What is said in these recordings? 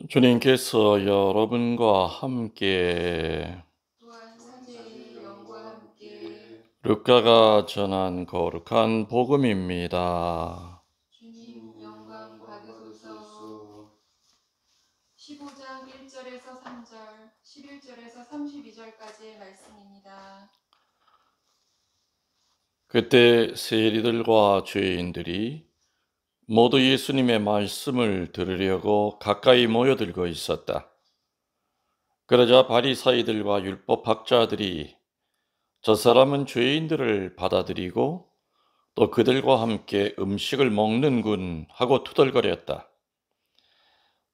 주님께서 여러분과 함께 또한 사제의 영과 함께 루카가 전한 거룩한 복음입니다. 주님 영광 받으소서. 15장 1절에서 3절, 11절에서 32절까지의 말씀입니다. 그때 세리들과 죄인들이 모두 예수님의 말씀을 들으려고 가까이 모여들고 있었다. 그러자 바리사이들과 율법학자들이 저 사람은 죄인들을 받아들이고 또 그들과 함께 음식을 먹는군 하고 투덜거렸다.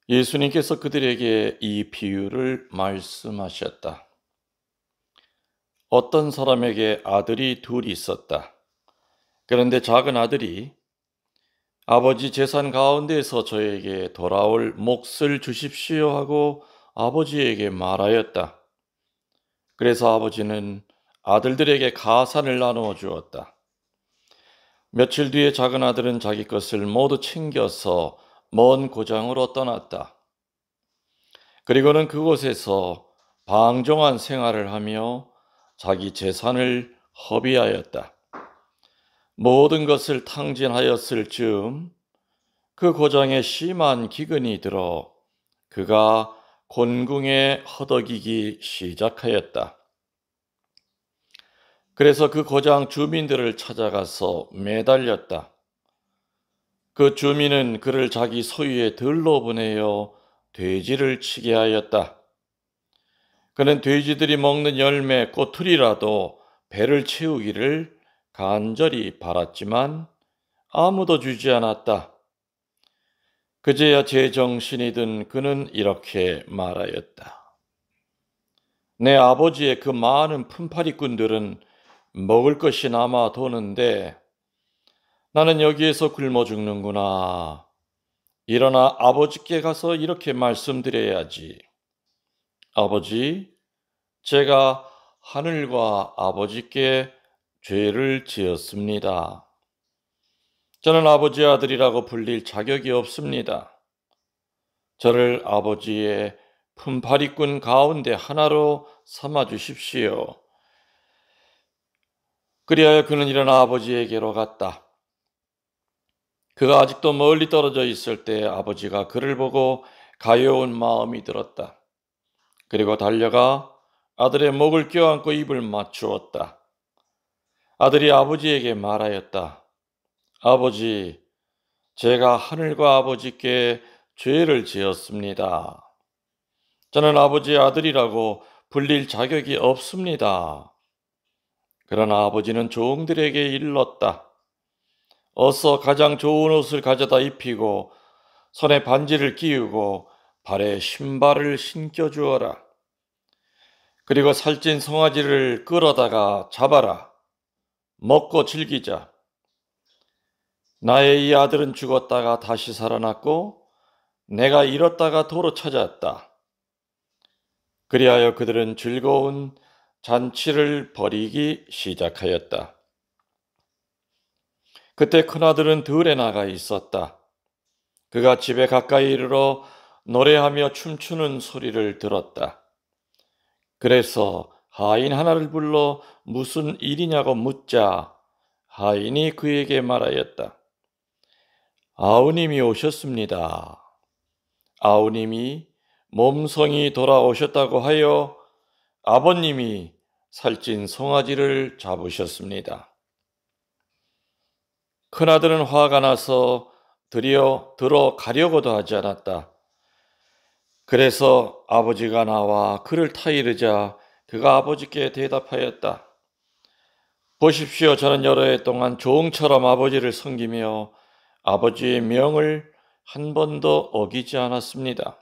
예수님께서 그들에게 이 비유를 말씀하셨다. 어떤 사람에게 아들이 둘이 있었다. 그런데 작은 아들이 아버지 재산 가운데에서 저에게 돌아올 몫을 주십시오 하고 아버지에게 말하였다. 그래서 아버지는 아들들에게 가산을 나누어 주었다. 며칠 뒤에 작은 아들은 자기 것을 모두 챙겨서 먼 고장으로 떠났다. 그리고는 그곳에서 방종한 생활을 하며 자기 재산을 허비하였다. 모든 것을 탕진하였을 즈음 그 고장에 심한 기근이 들어 그가 곤궁에 허덕이기 시작하였다. 그래서 그 고장 주민들을 찾아가서 매달렸다. 그 주민은 그를 자기 소유의 들로 보내어 돼지를 치게 하였다. 그는 돼지들이 먹는 열매 꼬투리라도 배를 채우기를 간절히 바랐지만 아무도 주지 않았다. 그제야 제정신이 든 그는 이렇게 말하였다. 내 아버지의 그 많은 품팔이꾼들은 먹을 것이 남아 도는데 나는 여기에서 굶어 죽는구나. 일어나 아버지께 가서 이렇게 말씀드려야지. 아버지, 제가 하늘과 아버지께 죄를 지었습니다. 저는 아버지의 아들이라고 불릴 자격이 없습니다. 저를 아버지의 품팔이꾼 가운데 하나로 삼아 주십시오. 그리하여 그는 일어나 아버지에게로 갔다. 그가 아직도 멀리 떨어져 있을 때 아버지가 그를 보고 가여운 마음이 들었다. 그리고 달려가 아들의 목을 껴안고 입을 맞추었다. 아들이 아버지에게 말하였다. 아버지, 제가 하늘과 아버지께 죄를 지었습니다. 저는 아버지의 아들이라고 불릴 자격이 없습니다. 그러나 아버지는 종들에게 일렀다. 어서 가장 좋은 옷을 가져다 입히고 손에 반지를 끼우고 발에 신발을 신겨 주어라. 그리고 살찐 송아지를 끌어다가 잡아라. 먹고 즐기자. 나의 이 아들은 죽었다가 다시 살아났고 내가 잃었다가 도로 찾았다. 그리하여 그들은 즐거운 잔치를 벌이기 시작하였다. 그때 큰아들은 들에 나가 있었다. 그가 집에 가까이 이르러 노래하며 춤추는 소리를 들었다. 그래서 하인 하나를 불러 무슨 일이냐고 묻자 하인이 그에게 말하였다. 아우님이 오셨습니다. 아우님이 몸성이 돌아오셨다고 하여 아버님이 살찐 송아지를 잡으셨습니다. 큰아들은 화가 나서 들어가려고도 하지 않았다. 그래서 아버지가 나와 그를 타이르자 그가 아버지께 대답하였다. 보십시오, 저는 여러 해 동안 종처럼 아버지를 섬기며 아버지의 명을 한 번도 어기지 않았습니다.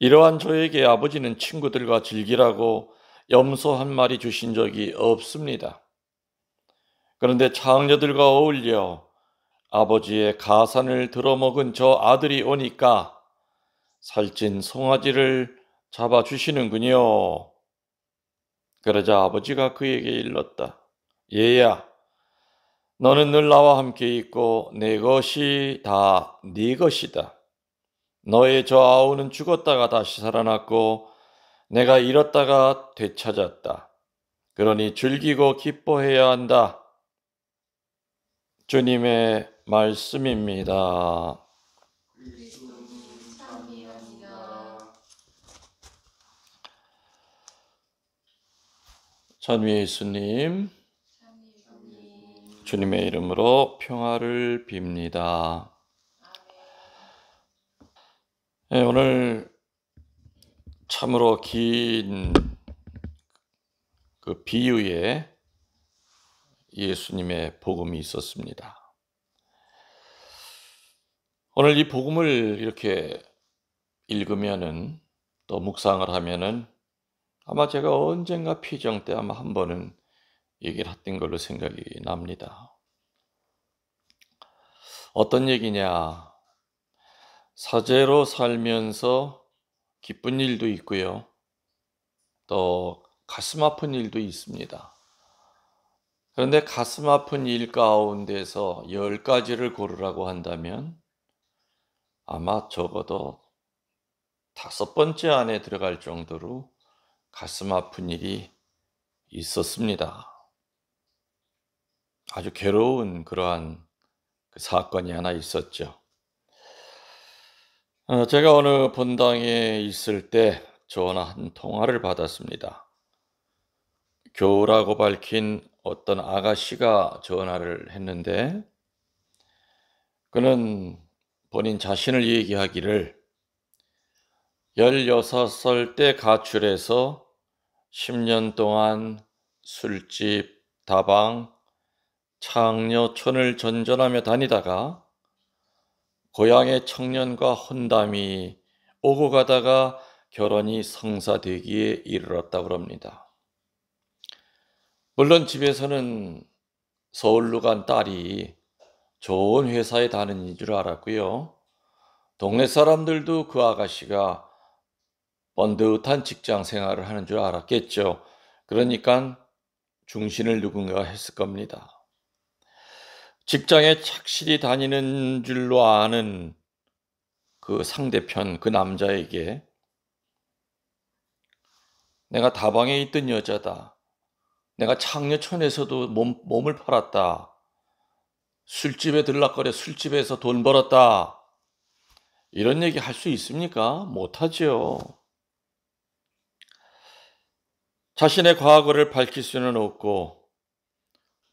이러한 저에게 아버지는 친구들과 즐기라고 염소 한 마리 주신 적이 없습니다. 그런데 장녀들과 어울려 아버지의 가산을 들어먹은 저 아들이 오니까 살찐 송아지를 잡아주시는군요. 그러자 아버지가 그에게 일렀다. 얘야, 너는 늘 나와 함께 있고 내 것이 다 네 것이다. 너의 저 아우는 죽었다가 다시 살아났고 내가 잃었다가 되찾았다. 그러니 즐기고 기뻐해야 한다. 주님의 말씀입니다. 그리스도님 찬미합니다. 전위의 예수님, 찬미주님. 주님의 이름으로 평화를 빕니다. 네, 오늘 참으로 긴 그 비유의 예수님의 복음이 있었습니다. 오늘 이 복음을 이렇게 읽으면은 또 묵상을 하면은 아마 제가 언젠가 피정 때 아마 한 번은 얘기를 했던 걸로 생각이 납니다. 어떤 얘기냐? 사제로 살면서 기쁜 일도 있고요. 또 가슴 아픈 일도 있습니다. 그런데 가슴 아픈 일 가운데서 10가지를 고르라고 한다면 아마 적어도 5번째 안에 들어갈 정도로 가슴 아픈 일이 있었습니다. 아주 괴로운 그러한 그 사건이 하나 있었죠. 제가 어느 본당에 있을 때 전화 한 통화를 받았습니다. 교우라고 밝힌 어떤 아가씨가 전화를 했는데 그는 본인 자신을 얘기하기를 16살 때 가출해서 10년 동안 술집, 다방, 창녀촌을 전전하며 다니다가 고향의 청년과 혼담이 오고 가다가 결혼이 성사되기에 이르렀다고 합니다. 물론 집에서는 서울로 간 딸이 좋은 회사에 다니는 줄 알았고요. 동네 사람들도 그 아가씨가 번듯한 직장 생활을 하는 줄 알았겠죠. 그러니까 중신을 누군가 했을 겁니다. 직장에 착실히 다니는 줄로 아는 그 상대편, 그 남자에게 내가 다방에 있던 여자다. 내가 창녀촌에서도 몸을 팔았다. 술집에 들락거려 술집에서 돈 벌었다. 이런 얘기 할 수 있습니까? 못하죠. 자신의 과거를 밝힐 수는 없고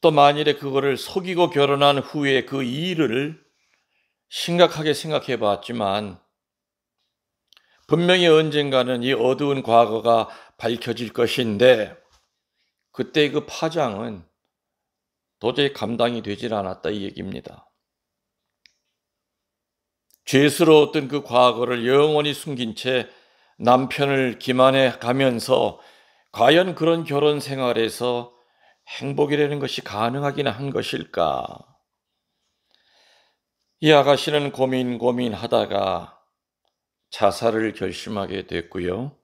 또 만일에 그거를 속이고 결혼한 후에 그 일을 심각하게 생각해 봤지만 분명히 언젠가는 이 어두운 과거가 밝혀질 것인데 그때 그 파장은 도저히 감당이 되질 않았다 이 얘기입니다. 죄스러웠던 그 과거를 영원히 숨긴 채 남편을 기만해 가면서 과연 그런 결혼 생활에서 행복이라는 것이 가능하기는 한 것일까? 이 아가씨는 고민하다가 자살을 결심하게 됐고요.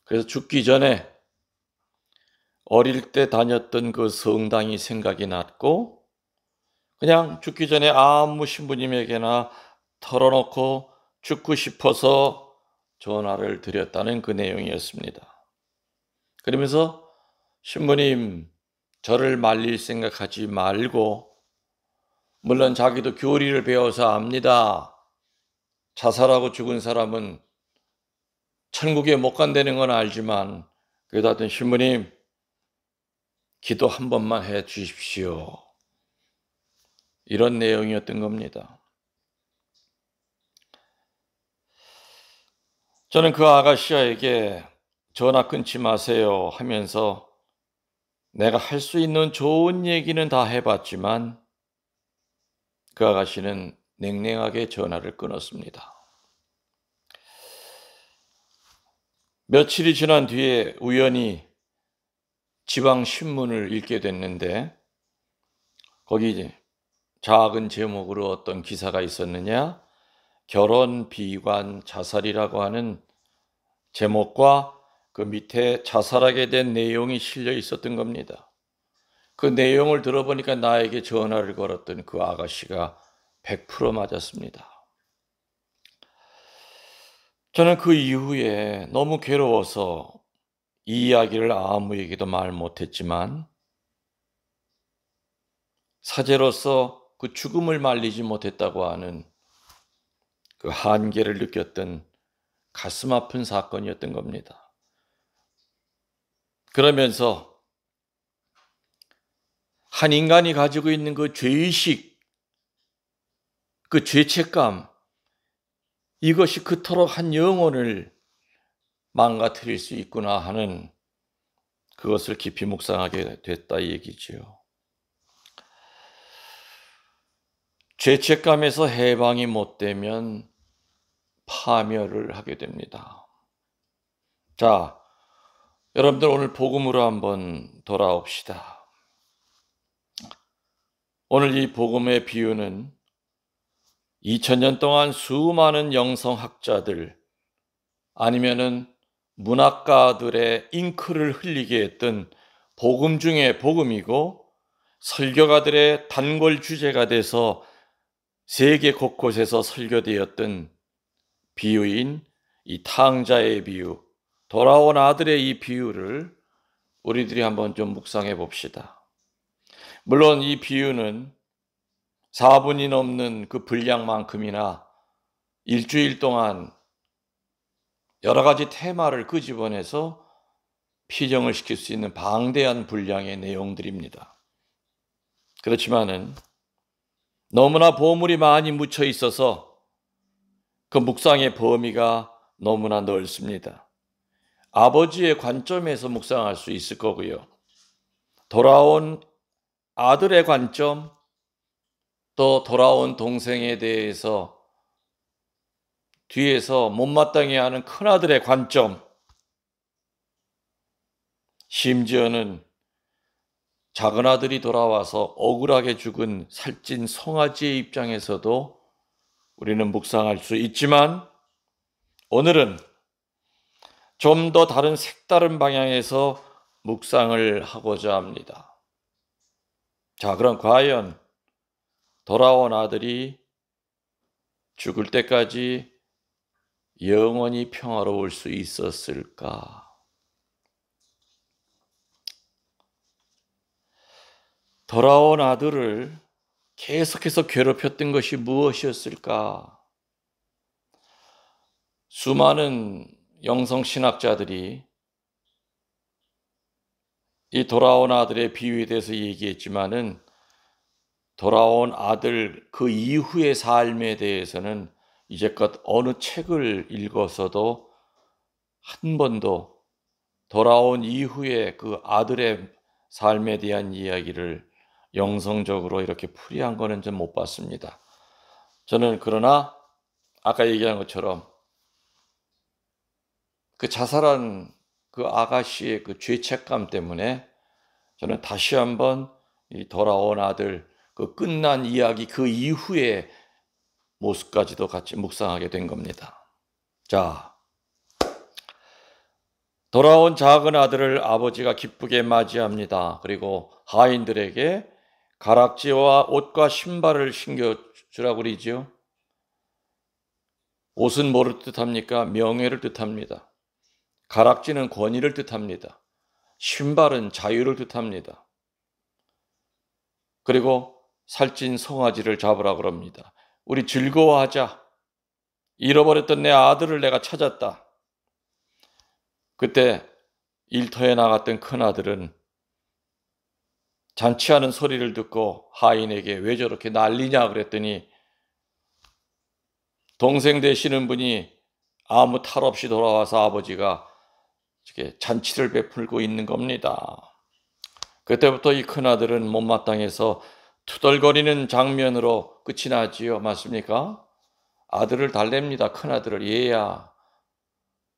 그래서 죽기 전에 어릴 때 다녔던 그 성당이 생각이 났고 그냥 죽기 전에 아무 신부님에게나 털어놓고 죽고 싶어서 전화를 드렸다는 그 내용이었습니다. 그러면서 신부님 저를 말릴 생각하지 말고 물론 자기도 교리를 배워서 압니다. 자살하고 죽은 사람은 천국에 못 간다는 건 알지만 그래도 하여튼 신부님 기도 한 번만 해 주십시오. 이런 내용이었던 겁니다. 저는 그 아가씨에게 전화 끊지 마세요 하면서 내가 할 수 있는 좋은 얘기는 다 해봤지만 그 아가씨는 냉랭하게 전화를 끊었습니다. 며칠이 지난 뒤에 우연히 지방 신문을 읽게 됐는데 거기 작은 제목으로 어떤 기사가 있었느냐? 결혼 비관 자살이라고 하는 제목과 그 밑에 자살하게 된 내용이 실려 있었던 겁니다. 그 내용을 들어보니까 나에게 전화를 걸었던 그 아가씨가 100% 맞았습니다. 저는 그 이후에 너무 괴로워서 이 이야기를 아무에게도 말 못했지만 사제로서 그 죽음을 말리지 못했다고 하는 그 한계를 느꼈던 가슴 아픈 사건이었던 겁니다. 그러면서 한 인간이 가지고 있는 그 죄의식, 그 죄책감, 이것이 그토록 한 영혼을 망가뜨릴 수 있구나 하는 그것을 깊이 묵상하게 됐다 이 얘기지요. 죄책감에서 해방이 못 되면 파멸을 하게 됩니다. 자, 여러분들 오늘 복음으로 한번 돌아옵시다. 오늘 이 복음의 비유는 2000년 동안 수많은 영성학자들 아니면은 문학가들의 잉크를 흘리게 했던 복음 중에 복음이고 설교가들의 단골 주제가 돼서 세계 곳곳에서 설교되었던 비유인 이 탕자의 비유, 돌아온 아들의 이 비유를 우리들이 한번 좀 묵상해 봅시다. 물론 이 비유는 4분이 넘는 그 분량만큼이나 일주일 동안 여러 가지 테마를 끄집어내서 피정을 시킬 수 있는 방대한 분량의 내용들입니다. 그렇지만은 너무나 보물이 많이 묻혀 있어서 그 묵상의 범위가 너무나 넓습니다. 아버지의 관점에서 묵상할 수 있을 거고요. 돌아온 아들의 관점, 또 돌아온 동생에 대해서 뒤에서 못마땅해 하는 큰아들의 관점, 심지어는 작은아들이 돌아와서 억울하게 죽은 살찐 송아지의 입장에서도 우리는 묵상할 수 있지만 오늘은 좀 더 다른 색다른 방향에서 묵상을 하고자 합니다. 자, 그럼 과연 돌아온 아들이 죽을 때까지 영원히 평화로울 수 있었을까? 돌아온 아들을 계속해서 괴롭혔던 것이 무엇이었을까? 수많은 영성신학자들이 이 돌아온 아들의 비유에 대해서 얘기했지만은 돌아온 아들 그 이후의 삶에 대해서는 이제껏 어느 책을 읽어서도 한 번도 돌아온 이후의 그 아들의 삶에 대한 이야기를 영성적으로 이렇게 풀이한 거는 좀 못 봤습니다. 저는 그러나 아까 얘기한 것처럼 그 자살한 그 아가씨의 그 죄책감 때문에 저는 다시 한번 이 돌아온 아들 그 끝난 이야기 그 이후의 모습까지도 같이 묵상하게 된 겁니다. 자, 돌아온 작은 아들을 아버지가 기쁘게 맞이합니다. 그리고 하인들에게 가락지와 옷과 신발을 신겨주라고 그러지요. 옷은 뭐를 뜻합니까? 명예를 뜻합니다. 가락지는 권위를 뜻합니다. 신발은 자유를 뜻합니다. 그리고 살찐 송아지를 잡으라 그럽니다. 우리 즐거워하자. 잃어버렸던 내 아들을 내가 찾았다. 그때 일터에 나갔던 큰아들은 잔치하는 소리를 듣고 하인에게 왜 저렇게 난리냐 그랬더니 동생 되시는 분이 아무 탈 없이 돌아와서 아버지가 이렇게 잔치를 베풀고 있는 겁니다. 그때부터 이 큰아들은 못마땅해서 투덜거리는 장면으로 끝이 나지요. 맞습니까? 아들을 달랩니다. 큰아들을. 얘야,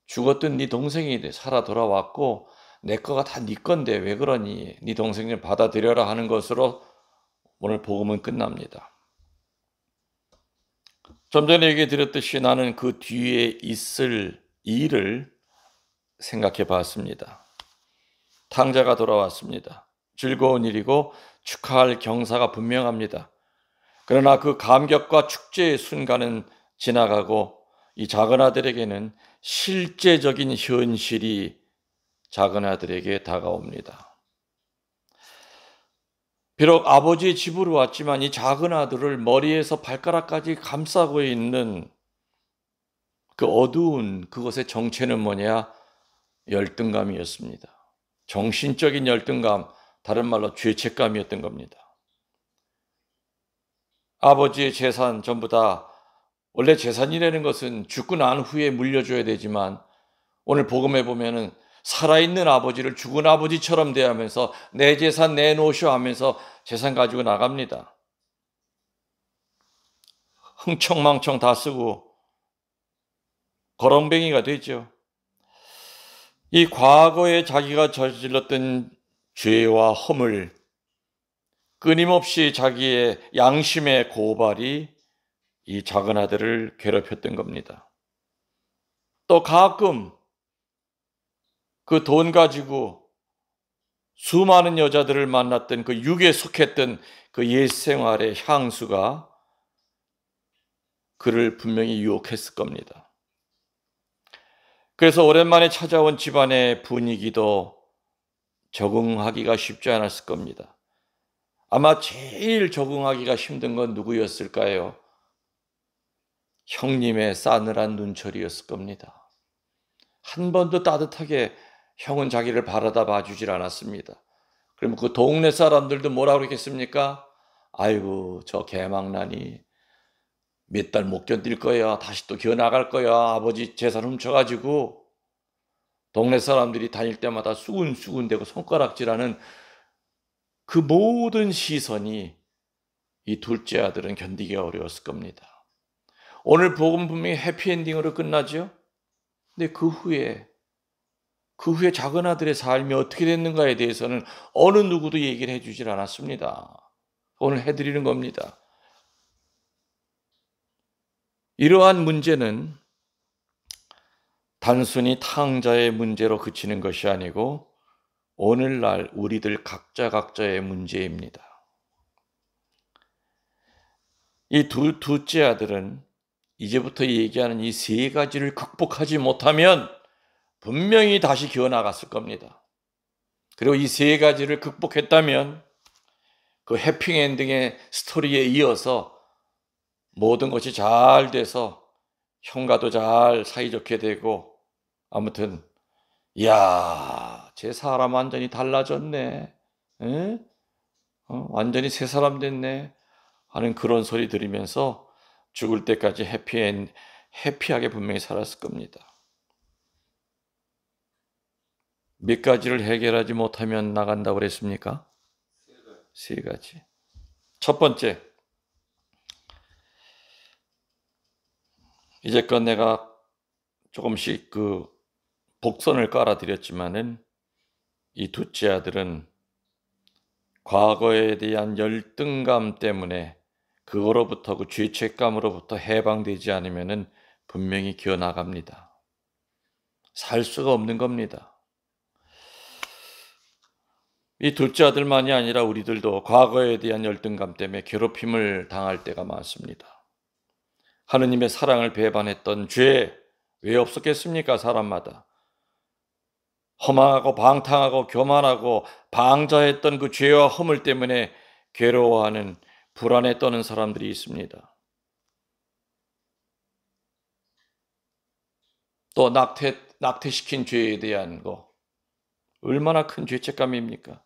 죽었던 네 동생이 살아 돌아왔고 내 거가 다 네 건데 왜 그러니? 네 동생 좀 받아들여라 하는 것으로 오늘 복음은 끝납니다. 좀 전에 얘기 드렸듯이 나는 그 뒤에 있을 일을 생각해 봤습니다. 탕자가 돌아왔습니다. 즐거운 일이고 축하할 경사가 분명합니다. 그러나 그 감격과 축제의 순간은 지나가고 이 작은 아들에게는 실제적인 현실이 작은 아들에게 다가옵니다. 비록 아버지의 집으로 왔지만 이 작은 아들을 머리에서 발가락까지 감싸고 있는 그 어두운 그것의 정체는 뭐냐? 열등감이었습니다. 정신적인 열등감, 다른 말로 죄책감이었던 겁니다. 아버지의 재산 전부 다, 원래 재산이라는 것은 죽고 난 후에 물려줘야 되지만 오늘 복음에 보면은 살아있는 아버지를 죽은 아버지처럼 대하면서 내 재산 내놓으셔 하면서 재산 가지고 나갑니다. 흥청망청 다 쓰고 거렁뱅이가 되죠. 이 과거에 자기가 저질렀던 죄와 허물, 끊임없이 자기의 양심의 고발이 이 작은 아들을 괴롭혔던 겁니다. 또 가끔 그 돈 가지고 수많은 여자들을 만났던 그 육에 속했던 그 옛 생활의 향수가 그를 분명히 유혹했을 겁니다. 그래서 오랜만에 찾아온 집안의 분위기도 적응하기가 쉽지 않았을 겁니다. 아마 제일 적응하기가 힘든 건 누구였을까요? 형님의 싸늘한 눈초리였을 겁니다. 한 번도 따뜻하게 형은 자기를 바라다 봐주질 않았습니다. 그러면 그 동네 사람들도 뭐라고 그랬겠습니까? 아이고, 저 개망나니 몇 달 못 견딜 거야. 다시 또 기어 나갈 거야. 아버지 재산 훔쳐가지고. 동네 사람들이 다닐 때마다 수군수군대고 손가락질하는 그 모든 시선이 이 둘째 아들은 견디기가 어려웠을 겁니다. 오늘 복음 분명히 해피엔딩으로 끝나죠? 근데 그 후에 작은 아들의 삶이 어떻게 됐는가에 대해서는 어느 누구도 얘기를 해주질 않았습니다. 오늘 해드리는 겁니다. 이러한 문제는 단순히 탕자의 문제로 그치는 것이 아니고 오늘날 우리들 각자의 문제입니다. 이 둘째 아들은 이제부터 얘기하는 이 세 가지를 극복하지 못하면 분명히 다시 기어나갔을 겁니다. 그리고 이 세 가지를 극복했다면 그 해피엔딩의 스토리에 이어서 모든 것이 잘 돼서 형과도 잘 사이좋게 되고 아무튼 이야, 제 사람 완전히 달라졌네. 에? 완전히 새 사람 됐네. 하는 그런 소리 들으면서 죽을 때까지 해피하게 분명히 살았을 겁니다. 몇 가지를 해결하지 못하면 나간다고 그랬습니까? 세 가지. 첫 번째, 이제껏 내가 조금씩 그 복선을 깔아드렸지만은 이 둘째 아들은 과거에 대한 열등감 때문에 그거로부터 그 죄책감으로부터 해방되지 않으면은 분명히 기어 나갑니다. 살 수가 없는 겁니다. 이 둘째 아들만이 아니라 우리들도 과거에 대한 열등감 때문에 괴롭힘을 당할 때가 많습니다. 하느님의 사랑을 배반했던 죄 왜 없었겠습니까? 사람마다. 허망하고 방탕하고 교만하고 방자했던 그 죄와 허물 때문에 괴로워하는 불안에 떠는 사람들이 있습니다. 또 낙태시킨 죄에 대한 거 얼마나 큰 죄책감입니까?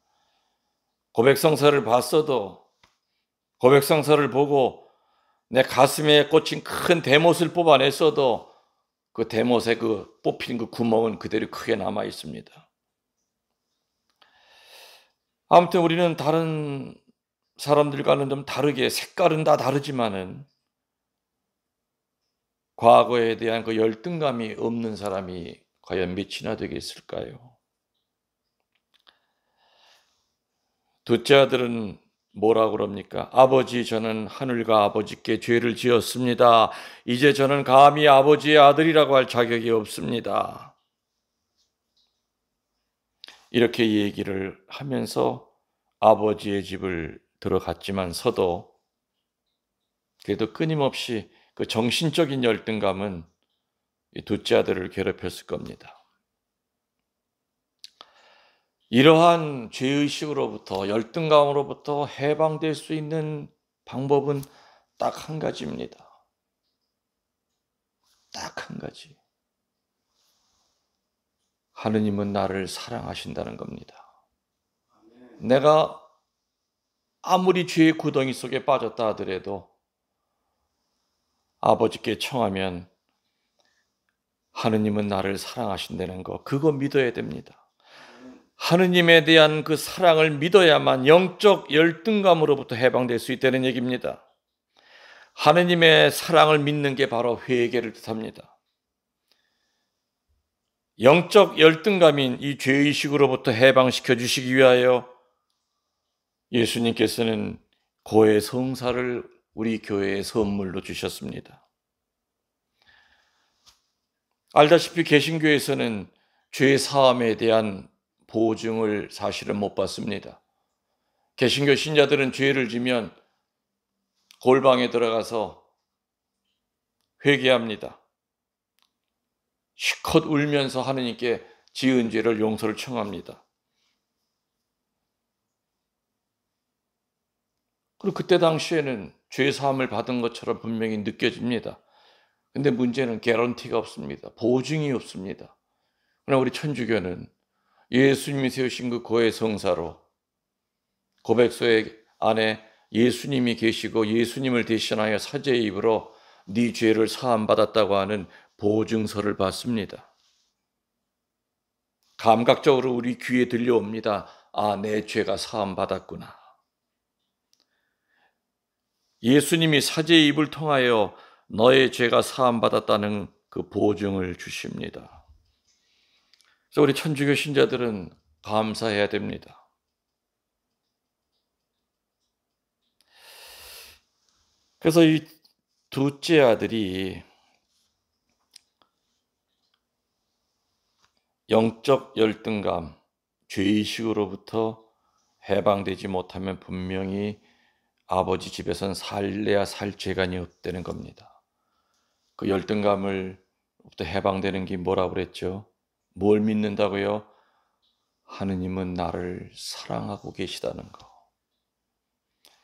고백성서를 봤어도 고백성서를 보고 내 가슴에 꽂힌 큰 대못을 뽑아냈어도 그 대못에 그 뽑힌 그 구멍은 그대로 크게 남아 있습니다. 아무튼 우리는 다른 사람들과는 좀 다르게 색깔은 다 다르지만은 과거에 대한 그 열등감이 없는 사람이 과연 몇이나 되겠을까요? 둘째 아들은 뭐라고 그럽니까? 아버지, 저는 하늘과 아버지께 죄를 지었습니다. 이제 저는 감히 아버지의 아들이라고 할 자격이 없습니다. 이렇게 얘기를 하면서 아버지의 집을 이 둘째 아들을 괴롭혔을 겁니다. 이러한 죄의식으로부터, 열등감으로부터 해방될 수 있는 방법은 딱 한 가지입니다. 딱 한 가지. 하느님은 나를 사랑하신다는 겁니다. 내가 아무리 죄의 구덩이 속에 빠졌다 하더라도 아버지께 청하면 하느님은 나를 사랑하신다는 거, 그거 믿어야 됩니다. 하느님에 대한 그 사랑을 믿어야만 영적 열등감으로부터 해방될 수 있다는 얘기입니다. 하느님의 사랑을 믿는 게 바로 회개를 뜻합니다. 영적 열등감인 이 죄의식으로부터 해방시켜 주시기 위하여 예수님께서는 고해 성사를 우리 교회에 선물로 주셨습니다. 알다시피 개신교에서는 죄 사함에 대한 보증을 사실은 못 받습니다. 개신교 신자들은 죄를 지면 골방에 들어가서 회개합니다. 실컷 울면서 하느님께 지은 죄를 용서를 청합니다. 그리고 그때 당시에는 죄 사함을 받은 것처럼 분명히 느껴집니다. 근데 문제는 개런티가 없습니다. 보증이 없습니다. 그러나 우리 천주교는 예수님이 세우신 그 고해 성사로 고백소의 안에 예수님이 계시고 예수님을 대신하여 사제의 입으로 네 죄를 사함 받았다고 하는 보증서를 받습니다. 감각적으로 우리 귀에 들려옵니다. 아, 내 죄가 사함 받았구나. 예수님이 사제의 입을 통하여 너의 죄가 사함 받았다는 그 보증을 주십니다. 그래서 우리 천주교 신자들은 감사해야 됩니다. 그래서 이 둘째 아들이 영적 열등감, 죄의식으로부터 해방되지 못하면 분명히 아버지 집에선 살래야 살 재간이 없다는 겁니다. 그 열등감을부터 해방되는 게 뭐라고 그랬죠? 뭘 믿는다고요? 하느님은 나를 사랑하고 계시다는 거.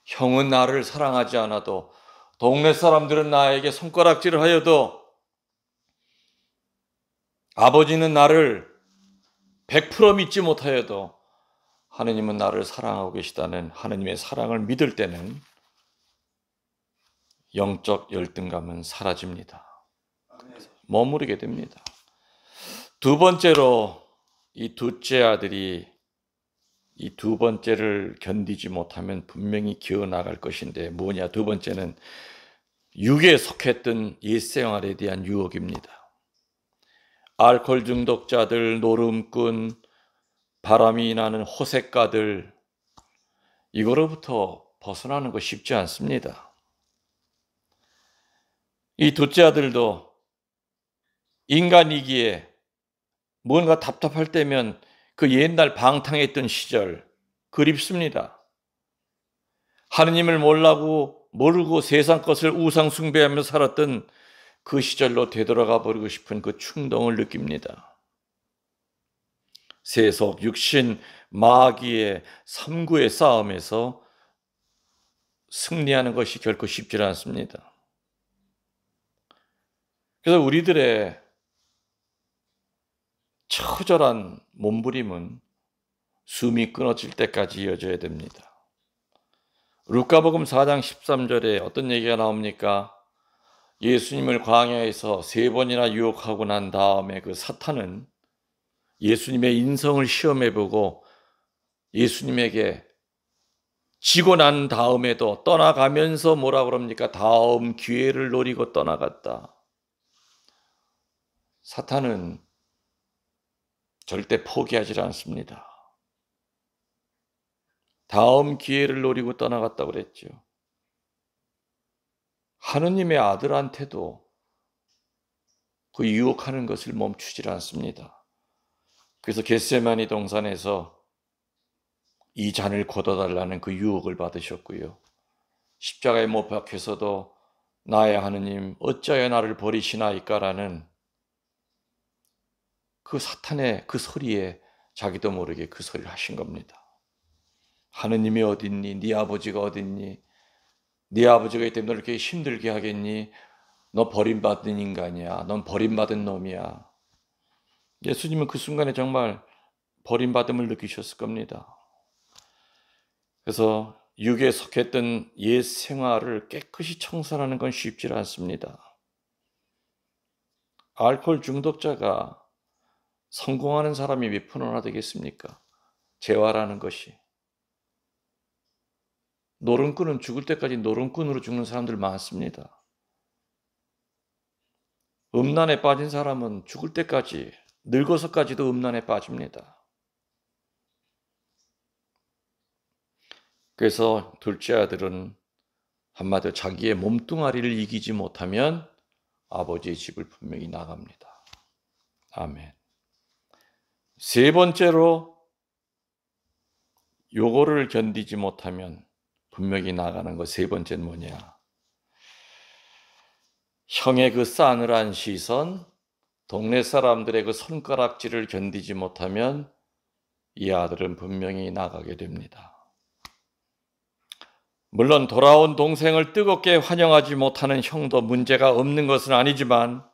형은 나를 사랑하지 않아도, 동네 사람들은 나에게 손가락질을 하여도, 아버지는 나를 100% 믿지 못하여도 하느님은 나를 사랑하고 계시다는 하느님의 사랑을 믿을 때는 영적 열등감은 사라집니다. 머무르게 됩니다. 두 번째로 이 둘째 아들이 이 두 번째를 견디지 못하면 분명히 기어나갈 것인데 뭐냐? 두 번째는 육에 속했던 옛생활에 대한 유혹입니다. 알코올 중독자들, 노름꾼, 바람이 나는 호색가들, 이거로부터 벗어나는 거 쉽지 않습니다. 이 둘째 아들도 인간이기에 뭔가 답답할 때면 그 옛날 방탕했던 시절 그립습니다. 하느님을 모르고 세상 것을 우상 숭배하며 살았던 그 시절로 되돌아가 버리고 싶은 그 충동을 느낍니다. 세속, 육신, 마귀의 삼구의 싸움에서 승리하는 것이 결코 쉽지 않습니다. 그래서 우리들의 처절한 몸부림은 숨이 끊어질 때까지 이어져야 됩니다. 루카복음 4장 13절에 어떤 얘기가 나옵니까? 예수님을 광야에서 3번이나 유혹하고 난 다음에 그 사탄은 예수님의 인성을 시험해보고 예수님에게 지고 난 다음에도 떠나가면서 뭐라 그럽니까? 다음 기회를 노리고 떠나갔다. 사탄은 절대 포기하지 않습니다. 다음 기회를 노리고 떠나갔다고 그랬죠. 하느님의 아들한테도 그 유혹하는 것을 멈추질 않습니다. 그래서 겟세마니 동산에서 이 잔을 거둬달라는 그 유혹을 받으셨고요. 십자가에 못 박혀서도 나의 하느님 어찌하여 나를 버리시나이까라는 그 사탄의 그 소리에 자기도 모르게 그 소리를 하신 겁니다. 하느님이 어딨니? 네 아버지가 어딨니? 네 아버지가 있기 때문에 이렇게 힘들게 하겠니? 너 버림받은 인간이야. 넌 버림받은 놈이야. 예수님은 그 순간에 정말 버림받음을 느끼셨을 겁니다. 그래서 육에 속했던 옛 생활을 깨끗이 청산하는 건 쉽지 않습니다. 알코올 중독자가 성공하는 사람이 몇 프로나 되겠습니까? 재활하는 것이. 노름꾼은 죽을 때까지 노름꾼으로 죽는 사람들 많습니다. 음란에 빠진 사람은 죽을 때까지, 늙어서까지도 음란에 빠집니다. 그래서 둘째 아들은 한마디로 자기의 몸뚱아리를 이기지 못하면 아버지의 집을 분명히 나갑니다. 아멘. 세 번째로 요거를 견디지 못하면 분명히 나가는 것 세 번째는 뭐냐? 형의 그 싸늘한 시선, 동네 사람들의 그 손가락질을 견디지 못하면 이 아들은 분명히 나가게 됩니다. 물론 돌아온 동생을 뜨겁게 환영하지 못하는 형도 문제가 없는 것은 아니지만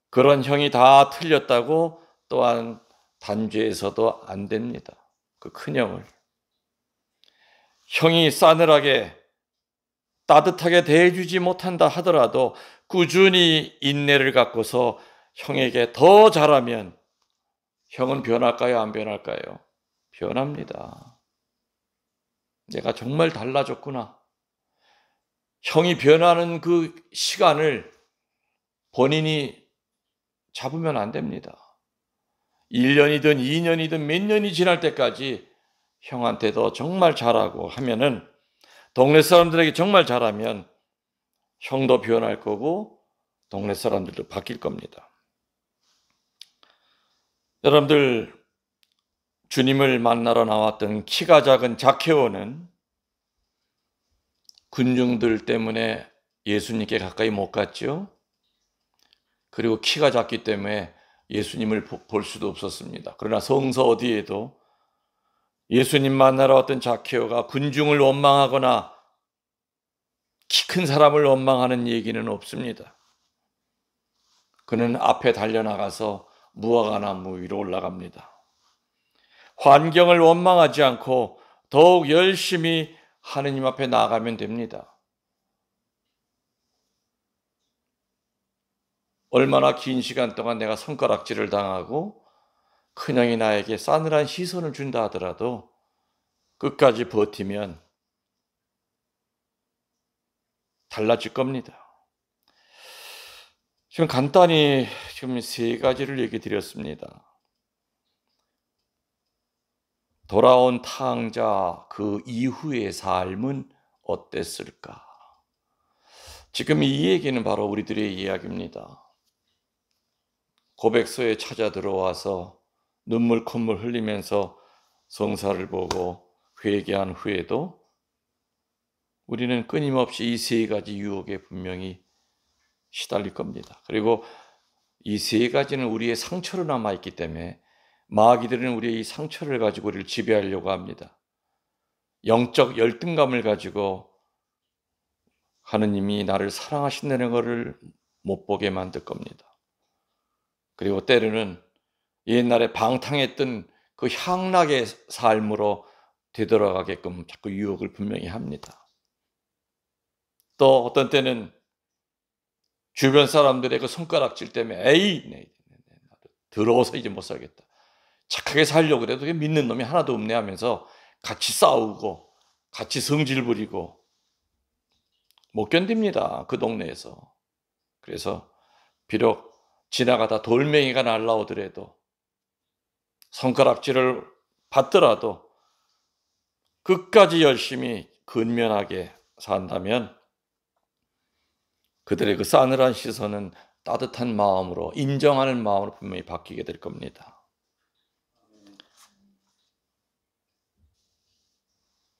그런 형이 다 틀렸다고 또한 단죄해서도 안 됩니다. 그 큰형을. 형이 싸늘하게 따뜻하게 대해주지 못한다 하더라도 꾸준히 인내를 갖고서 형에게 더 잘하면 형은 변할까요? 안 변할까요? 변합니다. 내가 정말 달라졌구나. 형이 변하는 그 시간을 본인이 잡으면 안 됩니다. 1년이든 2년이든 몇 년이 지날 때까지 형한테도 정말 잘하고 하면은 동네 사람들에게 정말 잘하면 형도 변할 거고 동네 사람들도 바뀔 겁니다. 여러분들 주님을 만나러 나왔던 키가 작은 자케오는 군중들 때문에 예수님께 가까이 못 갔죠. 그리고 키가 작기 때문에 예수님을 볼 수도 없었습니다. 그러나 성서 어디에도 예수님 만나러 왔던 자케오가 군중을 원망하거나 키 큰 사람을 원망하는 얘기는 없습니다. 그는 앞에 달려나가서 무화과나무 위로 올라갑니다. 환경을 원망하지 않고 더욱 열심히 하느님 앞에 나아가면 됩니다. 얼마나 긴 시간 동안 내가 손가락질을 당하고 큰형이 나에게 싸늘한 시선을 준다 하더라도 끝까지 버티면 달라질 겁니다. 지금 간단히 지금 세 가지를 얘기 드렸습니다. 돌아온 탕자 그 이후의 삶은 어땠을까? 지금 이 얘기는 바로 우리들의 이야기입니다. 고백소에 찾아 들어와서 눈물 콧물 흘리면서 성사를 보고 회개한 후에도 우리는 끊임없이 이 세 가지 유혹에 분명히 시달릴 겁니다. 그리고 이 세 가지는 우리의 상처로 남아있기 때문에 마귀들은 우리의 이 상처를 가지고 우리를 지배하려고 합니다. 영적 열등감을 가지고 하느님이 나를 사랑하신다는 것을 못 보게 만들 겁니다. 그리고 때로는 옛날에 방탕했던 그 향락의 삶으로 되돌아가게끔 자꾸 유혹을 분명히 합니다. 또 어떤 때는 주변 사람들의 그 손가락질 때문에 에이, 더러워서 이제 못 살겠다. 착하게 살려고 그래도 믿는 놈이 하나도 없네 하면서 같이 싸우고 같이 성질 부리고 못 견딥니다. 그 동네에서. 그래서 비록 지나가다 돌멩이가 날라오더라도 손가락질을 받더라도 끝까지 열심히 근면하게 산다면 그들의 그 싸늘한 시선은 따뜻한 마음으로 인정하는 마음으로 분명히 바뀌게 될 겁니다.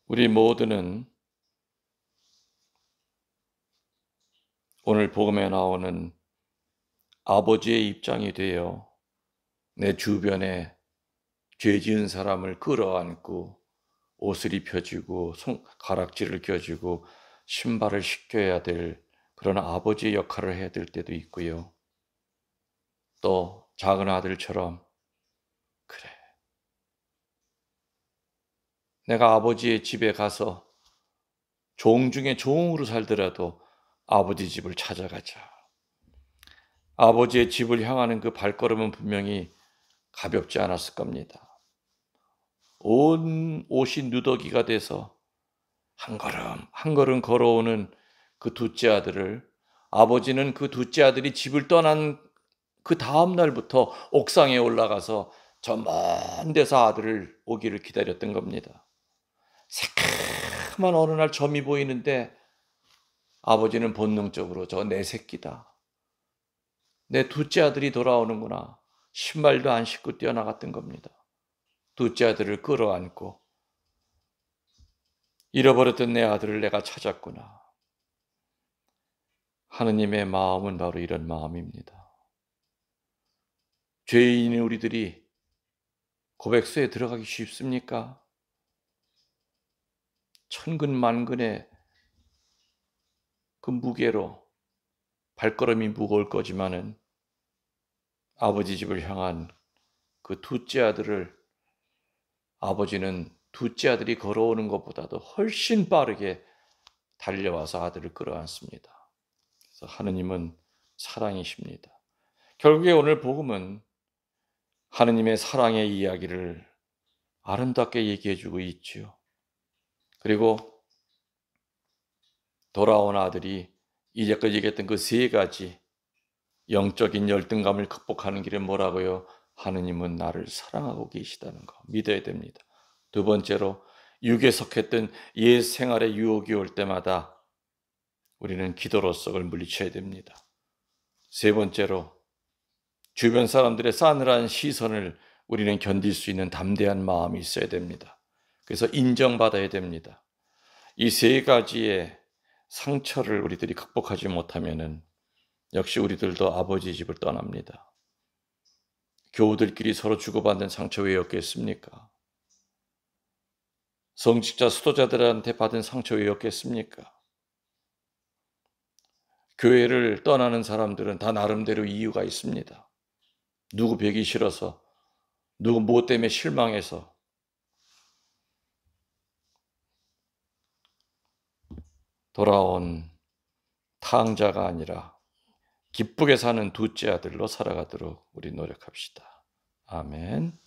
우리 모두는 오늘 복음에 나오는 아버지의 입장이 되어 내 주변에 죄 지은 사람을 끌어안고 옷을 입혀주고 가락지를 껴주고 신발을 씻겨야 될 그런 아버지의 역할을 해야 될 때도 있고요. 또 작은 아들처럼 그래, 내가 아버지의 집에 가서 종 중에 종으로 살더라도 아버지 집을 찾아가자. 아버지의 집을 향하는 그 발걸음은 분명히 가볍지 않았을 겁니다. 온 옷이 누더기가 돼서 한 걸음 한 걸음 걸어오는 그 둘째 아들을, 아버지는 그 둘째 아들이 집을 떠난 그 다음 날부터 옥상에 올라가서 저 먼 데서 아들을 오기를 기다렸던 겁니다. 새카만 어느 날 점이 보이는데 아버지는 본능적으로 저 내 새끼다, 내 둘째 아들이 돌아오는구나, 신발도 안 신고 뛰어나갔던 겁니다. 둘째 아들을 끌어안고 잃어버렸던 내 아들을 내가 찾았구나. 하느님의 마음은 바로 이런 마음입니다. 죄인인 우리들이 고백소에 들어가기 쉽습니까? 천근만근의 그 무게로 발걸음이 무거울 거지만은 아버지 집을 향한 그 둘째 아들을 아버지는 둘째 아들이 걸어오는 것보다도 훨씬 빠르게 달려와서 아들을 끌어안습니다. 그래서 하느님은 사랑이십니다. 결국에 오늘 복음은 하느님의 사랑의 이야기를 아름답게 얘기해주고 있지요. 그리고 돌아온 아들이 이제까지 얘기했던 그 세 가지 영적인 열등감을 극복하는 길은 뭐라고요? 하느님은 나를 사랑하고 계시다는 거 믿어야 됩니다. 두 번째로, 육에 속했던 옛 생활의 유혹이 올 때마다 우리는 기도로 썩을 물리쳐야 됩니다. 세 번째로, 주변 사람들의 싸늘한 시선을 우리는 견딜 수 있는 담대한 마음이 있어야 됩니다. 그래서 인정받아야 됩니다. 이 세 가지의 상처를 우리들이 극복하지 못하면은 역시 우리들도 아버지 집을 떠납니다. 교우들끼리 서로 주고받는 상처 왜 없겠습니까? 성직자 수도자들한테 받은 상처 왜 없겠습니까? 교회를 떠나는 사람들은 다 나름대로 이유가 있습니다. 누구 뵈기 싫어서, 누구 무엇 때문에 실망해서. 돌아온 탕자가 아니라 기쁘게 사는 둘째 아들로 살아가도록 우리 노력합시다. 아멘.